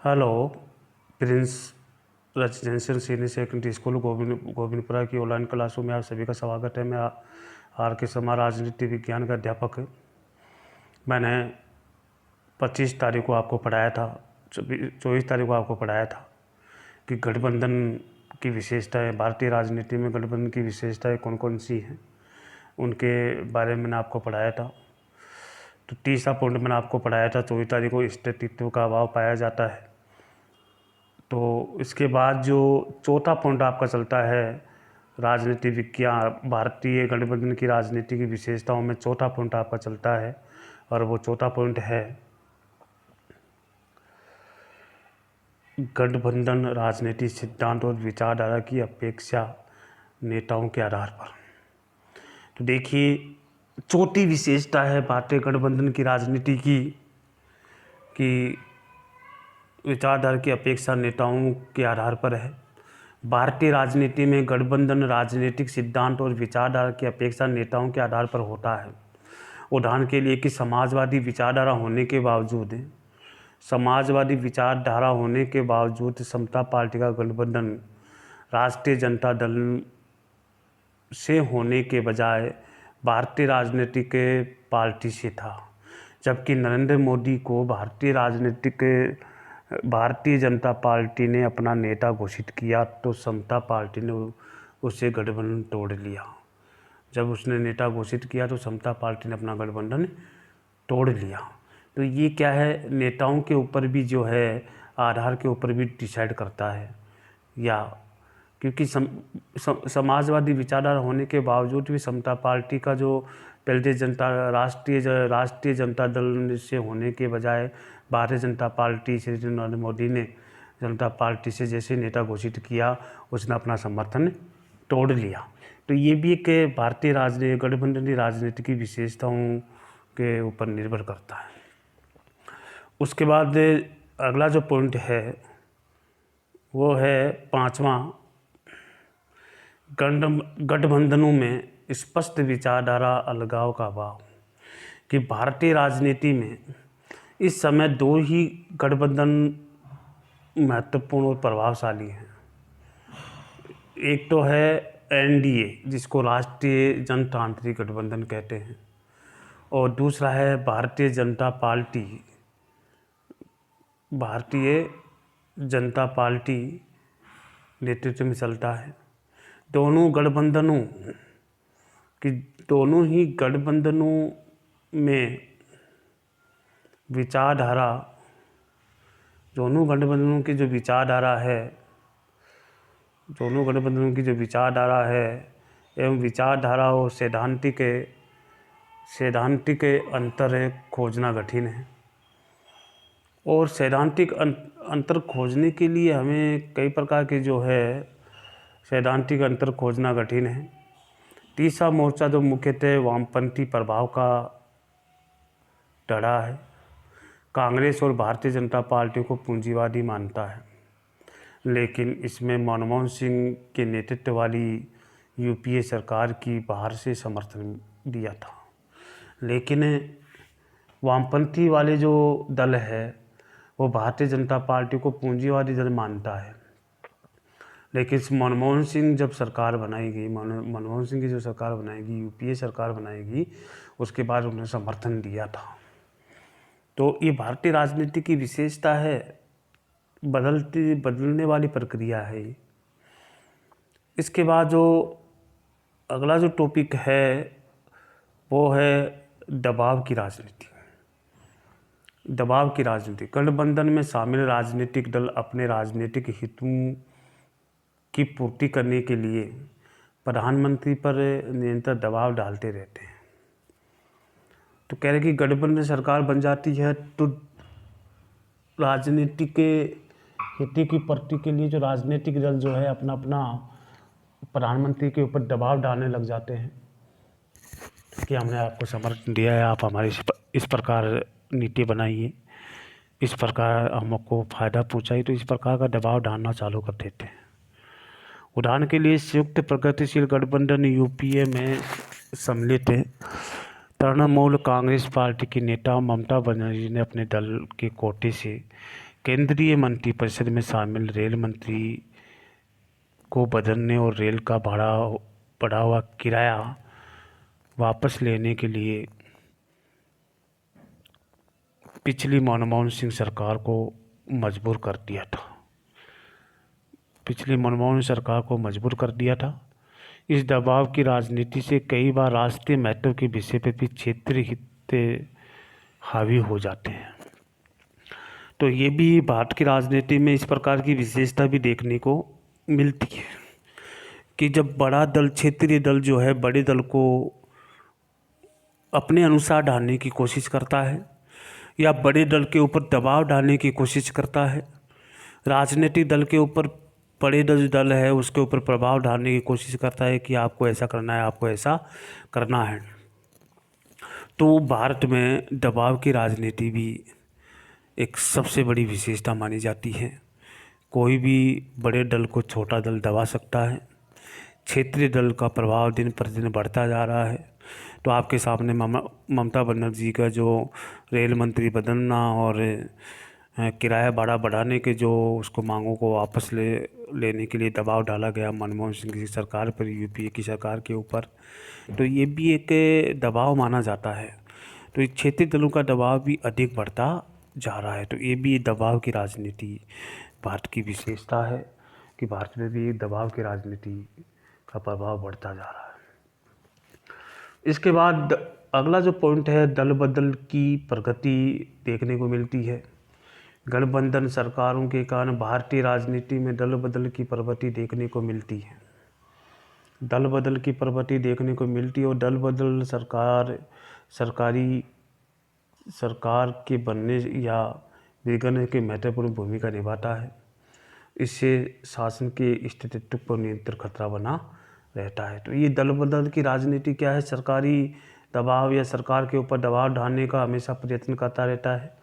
Hello. Prince residential senior secondary school Govindpura की online क्लासों में आप सभी का स्वागत है। मैं आर के शर्मा, राजनीति विज्ञान का अध्यापक है। मैंने 25 तारीख को आपको पढ़ाया था, 24 तारीख को आपको पढ़ाया था कि गठबंधन की विशेषताएं, भारतीय राजनीति में गठबंधन की विशेषताएं कौन कौन सी हैं, उनके बारे में मैंने आपको पढ़ाया था। तो तीसरा पॉइंट मैंने आपको पढ़ाया था 24 तारीख को, स्थितित्व का अभाव पाया जाता है। तो इसके बाद जो चौथा पॉइंट आपका चलता है राजनीति विज्ञान, भारतीय गठबंधन की राजनीति की विशेषताओं में चौथा पॉइंट आपका चलता है, और वो चौथा पॉइंट है गठबंधन राजनीति सिद्धांत और विचारधारा की अपेक्षा नेताओं के आधार पर। तो देखिए, चौथी विशेषता है भारतीय गठबंधन की राजनीति की विचारधारा की अपेक्षा नेताओं के आधार पर है। भारतीय राजनीति में गठबंधन राजनीतिक सिद्धांत और विचारधारा की अपेक्षा नेताओं के आधार पर होता है। उदाहरण के लिए कि समाजवादी विचारधारा होने के बावजूद समता पार्टी का गठबंधन राष्ट्रीय जनता दल से होने के बजाय भारतीय राजनीतिक पार्टी से था। जबकि नरेंद्र मोदी को भारतीय जनता पार्टी ने अपना नेता घोषित किया तो समता पार्टी ने उससे गठबंधन तोड़ लिया। जब उसने नेता घोषित किया तो समता पार्टी ने अपना गठबंधन तोड़ लिया। तो ये क्या है, नेताओं के ऊपर भी जो है, आधार के ऊपर भी डिसाइड करता है। या क्योंकि समाजवादी विचारधारा होने के बावजूद भी समता पार्टी का जो पहले राष्ट्रीय जनता दल से होने के बजाय भारतीय जनता पार्टी से नरेंद्र मोदी ने जनता पार्टी से जैसे नेता घोषित किया, उसने अपना समर्थन तोड़ लिया। तो ये भी एक भारतीय गठबंधन की राजनीति की विशेषताओं के ऊपर निर्भर करता है। उसके बाद अगला जो पॉइंट है वो है पांचवा, गठबंधनों में स्पष्ट विचारधारा अलगाव का अभाव। कि भारतीय राजनीति में इस समय दो ही गठबंधन महत्वपूर्ण और प्रभावशाली हैं। एक तो है एनडीए, जिसको राष्ट्रीय जनतांत्रिक गठबंधन कहते हैं, और दूसरा है भारतीय जनता पार्टी नेतृत्व में चलता है। दोनों ही गठबंधनों में विचारधारा, दोनों गठबंधनों की जो विचारधारा है एवं विचारधारा और सैद्धांतिक अंतर खोजना कठिन है। और सैद्धांतिक अंतर खोजने के लिए हमें कई प्रकार के जो है सैद्धांतिक अंतर खोजना कठिन है। तीसरा मोर्चा जो मुख्यतः वामपंथी प्रभाव का टड़ा है। कांग्रेस और भारतीय जनता पार्टी को पूंजीवादी मानता है, लेकिन इसमें मनमोहन सिंह के नेतृत्व वाली यूपीए सरकार की बाहर से समर्थन दिया था। लेकिन वामपंथी वाले जो दल है वो भारतीय जनता पार्टी को पूंजीवादी दल मानता है। लेकिन मनमोहन सिंह जब सरकार बनाएगी, मनमोहन सिंह की जो सरकार बनाएगी, यूपीए सरकार बनाएगी, उसके बाद उन्होंने समर्थन दिया था। तो ये भारतीय राजनीति की विशेषता है, बदलने वाली प्रक्रिया है। इसके बाद जो अगला जो टॉपिक है वो है दबाव की राजनीति। गठबंधन में शामिल राजनीतिक दल अपने राजनीतिक हितों की पूर्ति करने के लिए प्रधानमंत्री पर निरंतर दबाव डालते रहते हैं। तो कह रहे कि गठबंधन सरकार बन जाती है तो राजनीतिक हित की पूर्ति के लिए जो राजनीतिक दल जो है अपना प्रधानमंत्री के ऊपर दबाव डालने लग जाते हैं कि हमने आपको समर्थन दिया है, आप हमारी इस प्रकार नीति बनाइए, इस प्रकार हमको फ़ायदा पहुँचाइए। तो इस प्रकार का दबाव डालना चालू कर देते हैं। उदाहरण के लिए संयुक्त प्रगतिशील गठबंधन यूपीए में सम्मिलित है। तृणमूल कांग्रेस पार्टी की नेता ममता बनर्जी ने अपने दल के कोटे से केंद्रीय मंत्रिपरिषद में शामिल रेल मंत्री को बदलने और रेल का बढ़ा हुआ किराया वापस लेने के लिए पिछली मनमोहन सिंह सरकार को मजबूर कर दिया था। इस दबाव की राजनीति से कई बार राष्ट्रीय महत्व के विषय पर भी क्षेत्रीय हित हावी हो जाते हैं। तो ये भी भारत की राजनीति में इस प्रकार की विशेषता भी देखने को मिलती है कि जब बड़ा दल, क्षेत्रीय दल जो है, बड़े दल को अपने अनुसार ढालने की कोशिश करता है या बड़े दल के ऊपर दबाव डालने की कोशिश करता है, राजनीतिक दल के ऊपर बड़े दल है उसके ऊपर प्रभाव डालने की कोशिश करता है कि आपको ऐसा करना है, आपको ऐसा करना है। तो भारत में दबाव की राजनीति भी एक सबसे बड़ी विशेषता मानी जाती है। कोई भी बड़े दल को छोटा दल दबा सकता है। क्षेत्रीय दल का प्रभाव दिन प्रतिदिन बढ़ता जा रहा है। तो आपके सामने ममता बनर्जी का जो रेल मंत्री बदलना और किराया भाड़ा बढ़ाने के जो उसको मांगों को वापस लेने के लिए दबाव डाला गया मनमोहन सिंह की सरकार पर, यूपीए की सरकार के ऊपर, तो ये भी एक दबाव माना जाता है। तो क्षेत्रीय दलों का दबाव भी अधिक बढ़ता जा रहा है। तो ये भी दबाव की राजनीति भारत की विशेषता है कि भारत में भी दबाव की राजनीति का प्रभाव बढ़ता जा रहा है। इसके बाद अगला जो पॉइंट है, दल बदल की प्रगति देखने को मिलती है। गठबंधन सरकारों के कारण भारतीय राजनीति में दल बदल की प्रवृत्ति देखने को मिलती है। और दल बदल सरकार के बनने या बिगड़ने की महत्वपूर्ण भूमिका निभाता है। इससे शासन के अस्तित्व पर निरंतर खतरा बना रहता है। तो ये दल बदल की राजनीति क्या है? सरकारी दबाव या सरकार के ऊपर दबाव डालने का हमेशा प्रयत्न करता रहता है।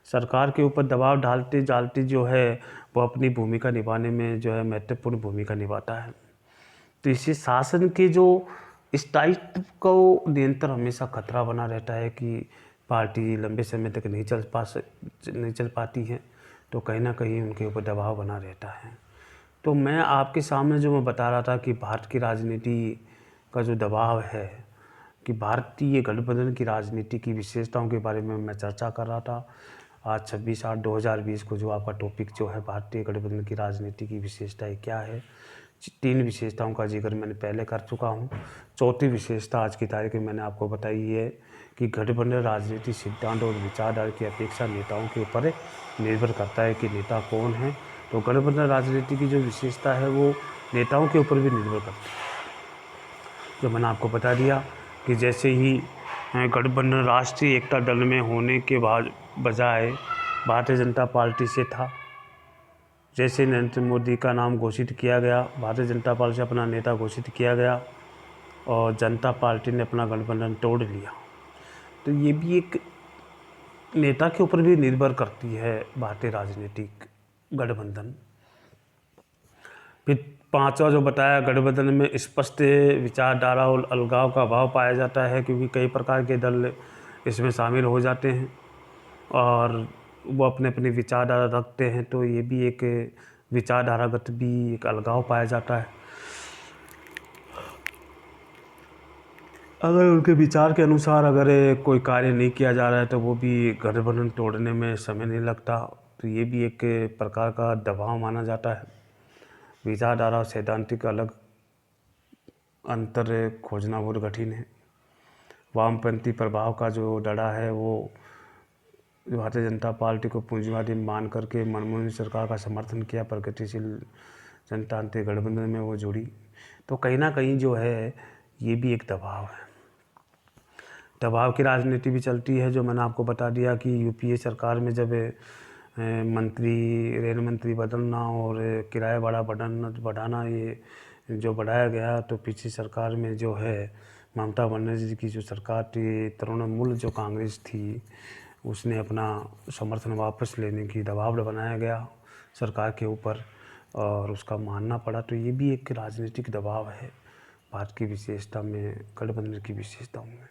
सरकार के ऊपर दबाव डालते जो है वो अपनी भूमिका निभाने में जो है महत्वपूर्ण भूमिका निभाता है। तो इससे शासन के जो स्थायित्व को निरंतर हमेशा खतरा बना रहता है कि पार्टी लंबे समय तक नहीं चल पाती है। तो कहीं ना कहीं उनके ऊपर दबाव बना रहता है। तो मैं आपके सामने जो मैं बता रहा था कि भारत की राजनीति का जो दबाव है, कि भारतीय गठबंधन की राजनीति की विशेषताओं के बारे में मैं चर्चा कर रहा था। आज 26/8/2020 को जो आपका टॉपिक जो है भारतीय गठबंधन की राजनीति की विशेषताएं क्या है, 3 विशेषताओं का जिक्र मैंने पहले कर चुका हूँ। चौथी विशेषता आज की तारीख में मैंने आपको बताई है कि गठबंधन राजनीति सिद्धांत और विचारधारा की अपेक्षा नेताओं के ऊपर निर्भर करता है कि नेता कौन है। तो गठबंधन राजनीति की जो विशेषता है वो नेताओं के ऊपर भी निर्भर करती है। जो मैंने आपको बता दिया कि जैसे ही गठबंधन राष्ट्रीय एकता दल में होने के बाद बजाय भारतीय जनता पार्टी से था, जैसे नरेंद्र मोदी का नाम घोषित किया गया, भारतीय जनता पार्टी से अपना नेता घोषित किया गया और जनता पार्टी ने अपना गठबंधन तोड़ लिया। तो ये भी एक नेता के ऊपर भी निर्भर करती है भारतीय राजनीतिक गठबंधन। फिर पांचवा जो बताया, गठबंधन में स्पष्ट विचारधारा और अलगाव का अभाव पाया जाता है, क्योंकि कई प्रकार के दल इसमें शामिल हो जाते हैं और वो अपने अपनी विचारधारा रखते हैं। तो ये भी एक विचारधारागत भी एक अलगाव पाया जाता है। अगर उनके विचार के अनुसार अगर कोई कार्य नहीं किया जा रहा है तो वो भी गठबंधन तोड़ने में समय नहीं लगता। तो ये भी एक प्रकार का दबाव माना जाता है। विचारधारा और सैद्धांतिक अलग अंतर खोजना बहुत कठिन है। वामपंथी प्रभाव का जो डरा है वो भारतीय जनता पार्टी को पूंजीवादी मान करके मनमोहन सरकार का समर्थन किया, प्रगतिशील जनतांत्रिक गठबंधन में वो जुड़ी। तो कहीं ना कहीं जो है ये भी एक दबाव है। दबाव की राजनीति भी चलती है। जो मैंने आपको बता दिया कि यूपीए सरकार में जब रेल मंत्री बदलना और किराया भाड़ा बढ़ाना ये जो बढ़ाया गया, तो पिछली सरकार में जो है ममता बनर्जी की जो सरकार थी, तृणमूल जो कांग्रेस थी, उसने अपना समर्थन वापस लेने की दबाव बनाया गया सरकार के ऊपर और उसका मानना पड़ा। तो ये भी एक राजनीतिक दबाव है भारत की विशेषता में, गठबंधन की विशेषताओं में।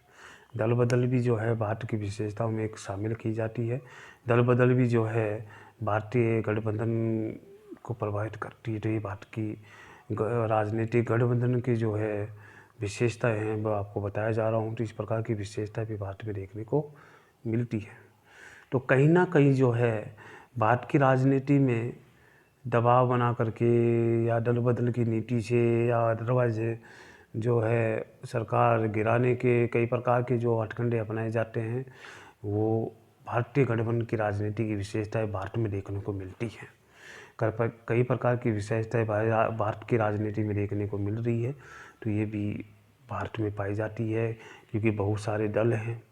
दल बदल भी जो है भारत की विशेषताओं में एक शामिल की जाती है। दल बदल भी जो है भारतीय गठबंधन को प्रभावित करती है। तो ये भारत की राजनीतिक गठबंधन की जो है विशेषताएं हैं वो आपको बताया जा रहा हूँ। तो इस प्रकार की विशेषताएं भी भारत में देखने को मिलती है। तो कहीं ना कहीं जो है भारत की राजनीति में दबाव बना करके या दल बदल की नीति से या अदरवाइज जो है सरकार गिराने के कई प्रकार के जो हथकंडे अपनाए जाते हैं, वो भारतीय गठबंधन की राजनीति की विशेषताएं भारत में देखने को मिलती हैं। कई प्रकार की विशेषताएं भारत की राजनीति में देखने को मिल रही है। तो ये भी भारत में पाई जाती है, क्योंकि बहुत सारे दल हैं,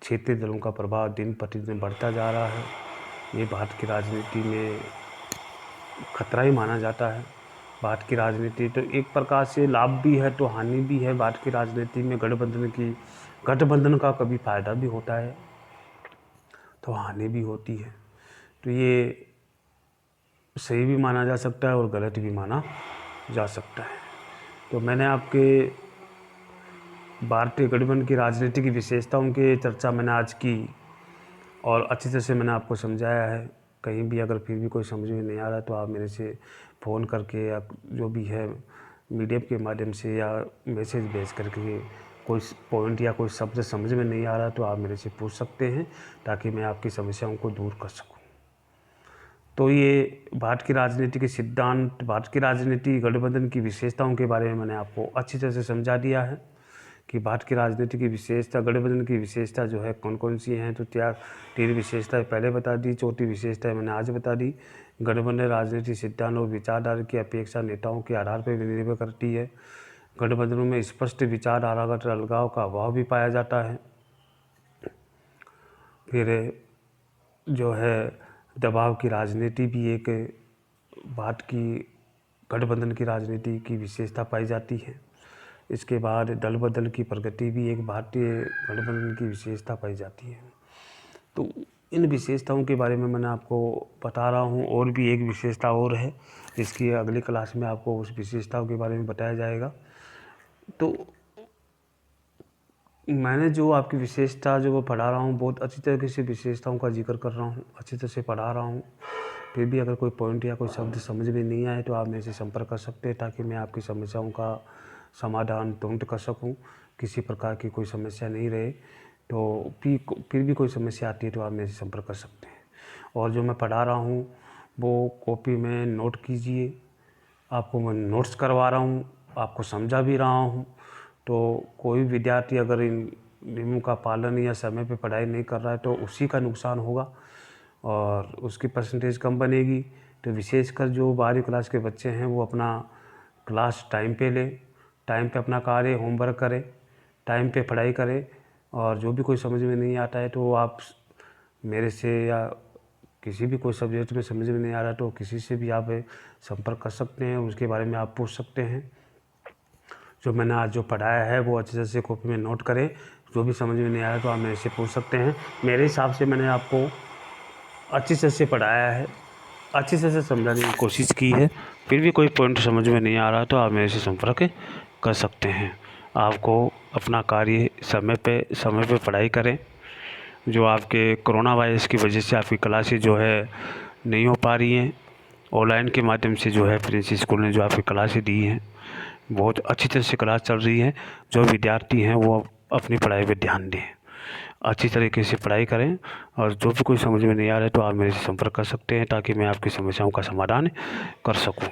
क्षेत्रीय दलों का प्रभाव दिन प्रतिदिन बढ़ता जा रहा है। ये भारत की राजनीति में खतरा ही माना जाता है। भारत की राजनीति तो एक प्रकार से लाभ भी है तो हानि भी है। भारत की राजनीति में गठबंधन का कभी फायदा भी होता है तो हानि भी होती है। तो ये सही भी माना जा सकता है और गलत भी माना जा सकता है। तो मैंने आपके भारतीय गठबंधन की राजनीति की विशेषताओं की चर्चा मैंने आज की और अच्छी तरह से मैंने आपको समझाया है। कहीं भी अगर फिर भी कोई समझ में नहीं आ रहा तो आप मेरे से फ़ोन करके या जो भी है मीडिया के माध्यम से या मैसेज भेज करके कोई पॉइंट या कोई शब्द समझ में नहीं आ रहा तो आप मेरे से पूछ सकते हैं, ताकि मैं आपकी समस्याओं को दूर कर सकूं। तो ये भारत की राजनीति के सिद्धांत, भारत की राजनीति गठबंधन की विशेषताओं के बारे में मैंने आपको अच्छी तरह से समझा दिया है कि भारत की राजनीति की विशेषता, गठबंधन की विशेषता जो है कौन कौन सी हैं। तो 3 विशेषताएं पहले बता दी, 4थी विशेषताएं मैंने आज बता दी। गठबंधन राजनीति सिद्धांत और विचारधारा की अपेक्षा नेताओं के आधार पर भी निर्भर करती है। गठबंधनों में स्पष्ट विचारधारागत अलगाव का अभाव भी पाया जाता है। फिर जो है दबाव की राजनीति भी एक भारत की गठबंधन की राजनीति की विशेषता पाई जाती है। इसके बाद दल बदल की प्रगति भी एक भारतीय गठबंधन की विशेषता पाई जाती है। तो इन विशेषताओं के बारे में मैंने आपको बता रहा हूँ। और भी एक विशेषता और है, जिसकी अगली क्लास में आपको उस विशेषताओं के बारे में बताया जाएगा। तो मैंने जो आपकी विशेषता जो वो पढ़ा रहा हूँ, बहुत अच्छी तरीके से विशेषताओं का जिक्र कर रहा हूँ, अच्छी तरह से पढ़ा रहा हूँ। फिर भी अगर कोई पॉइंट या कोई शब्द समझ में नहीं आए तो आप मेरे से संपर्क कर सकते हैं, ताकि मैं आपकी समस्याओं का समाधान तुरंत कर सकूं। किसी प्रकार की कोई समस्या नहीं रहे तो फिर भी कोई समस्या आती है तो आप मेरे से संपर्क कर सकते हैं। और जो मैं पढ़ा रहा हूँ वो कॉपी में नोट कीजिए। आपको मैं नोट्स करवा रहा हूँ, आपको समझा भी रहा हूँ। तो कोई विद्यार्थी अगर इन नियमों का पालन या समय पे पढ़ाई नहीं कर रहा है तो उसी का नुकसान होगा और उसकी परसेंटेज कम बनेगी। तो विशेषकर जो 12वीं क्लास के बच्चे हैं वो अपना क्लास टाइम पे लें, टाइम पे अपना कार्य होमवर्क करें, टाइम पे पढ़ाई करें। और जो भी कोई समझ में नहीं आता है तो आप मेरे से या किसी भी कोई सब्जेक्ट में समझ में नहीं आ रहा तो किसी से भी आप संपर्क कर सकते हैं, उसके बारे में आप पूछ सकते हैं। जो मैंने आज जो पढ़ाया है वो अच्छे से कॉपी में नोट करें। जो भी समझ में नहीं आया तो आप मेरे से पूछ सकते हैं। मेरे हिसाब से मैंने आपको अच्छी तरह से पढ़ाया है, अच्छी तरह से समझाने की कोशिश की है। फिर भी कोई पॉइंट समझ में नहीं आ रहा तो आप मेरे से संपर्क कर सकते हैं। आपको अपना कार्य समय पे पढ़ाई करें। जो आपके कोरोना वायरस की वजह से आपकी क्लासेज जो है नहीं हो पा रही हैं, ऑनलाइन के माध्यम से जो है प्रिंस स्कूल ने जो आपकी क्लासें दी हैं बहुत अच्छी तरह से क्लास चल रही है। जो विद्यार्थी हैं वो अपनी पढ़ाई पे ध्यान दें, अच्छी तरीके से पढ़ाई करें। और जो भी कोई समझ में नहीं आ रहा है तो आप मेरे से संपर्क कर सकते हैं, ताकि मैं आपकी समस्याओं का समाधान कर सकूं।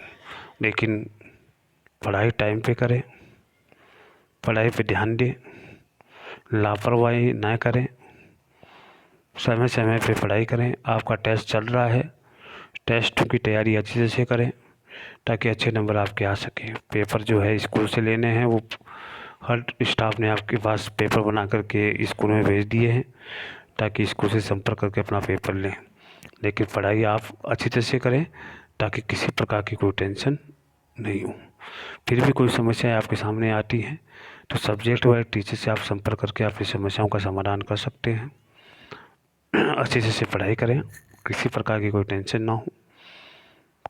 लेकिन पढ़ाई टाइम पे करें, पढ़ाई पे ध्यान दें, लापरवाही ना करें, समय समय पे पढ़ाई करें। आपका टेस्ट चल रहा है, टेस्ट की तैयारी अच्छी तरह से करें ताकि अच्छे नंबर आपके आ सकें। पेपर जो है स्कूल से लेने हैं, वो हर स्टाफ ने आपके पास पेपर बना करके स्कूल में भेज दिए हैं, ताकि स्कूल से संपर्क करके अपना पेपर लें। लेकिन पढ़ाई आप अच्छी तरह से करें ताकि किसी प्रकार की कोई टेंशन नहीं हो। फिर भी कोई समस्याएं आपके सामने आती हैं तो सब्जेक्ट वाइज टीचर से आप संपर्क करके अपनी समस्याओं का समाधान कर सकते हैं। अच्छी तरह से पढ़ाई करें, किसी प्रकार की कोई टेंशन ना हो।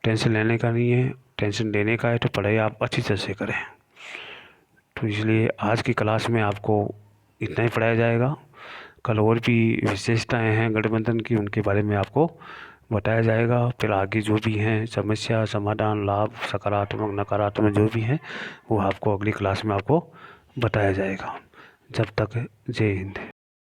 टेंशन लेने का नहीं है, टेंशन देने का है। तो पढ़ाई आप अच्छी तरह से करें। तो इसलिए आज की क्लास में आपको इतना ही पढ़ाया जाएगा। कल और भी विशेषताएं हैं गठबंधन की, उनके बारे में आपको बताया जाएगा। फिर आगे जो भी हैं समस्या, समाधान, लाभ, सकारात्मक, नकारात्मक जो भी हैं वो आपको अगली क्लास में आपको बताया जाएगा। जब तक जय हिंद।